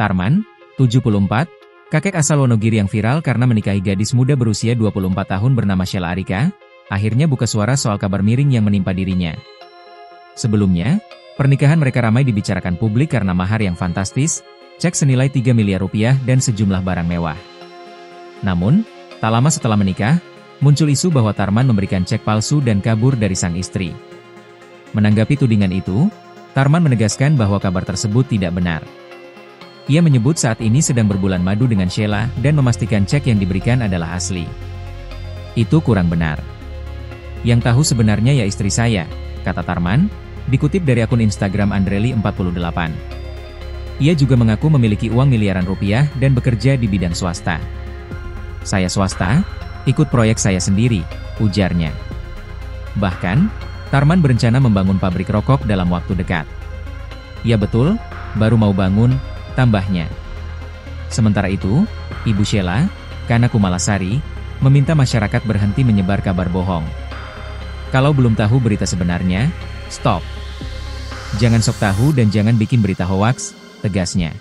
Tarman, 74, kakek asal Wonogiri yang viral karena menikahi gadis muda berusia 24 tahun bernama Sheila Arika, akhirnya buka suara soal kabar miring yang menimpa dirinya. Sebelumnya, pernikahan mereka ramai dibicarakan publik karena mahar yang fantastis, cek senilai 3 miliar rupiah dan sejumlah barang mewah. Namun, tak lama setelah menikah, muncul isu bahwa Tarman memberikan cek palsu dan kabur dari sang istri. Menanggapi tudingan itu, Tarman menegaskan bahwa kabar tersebut tidak benar. Ia menyebut saat ini sedang berbulan madu dengan Sheila dan memastikan cek yang diberikan adalah asli. Itu kurang benar. Yang tahu sebenarnya ya istri saya, kata Tarman, dikutip dari akun Instagram Andreli48. Ia juga mengaku memiliki uang miliaran rupiah dan bekerja di bidang swasta. Saya swasta, ikut proyek saya sendiri, ujarnya. Bahkan, Tarman berencana membangun pabrik rokok dalam waktu dekat. Ya betul, baru mau bangun, tambahnya. Sementara itu, Ibu Sheila, Kana Kumalasari, meminta masyarakat berhenti menyebar kabar bohong. Kalau belum tahu berita sebenarnya, stop. Jangan sok tahu dan jangan bikin berita hoaks, tegasnya.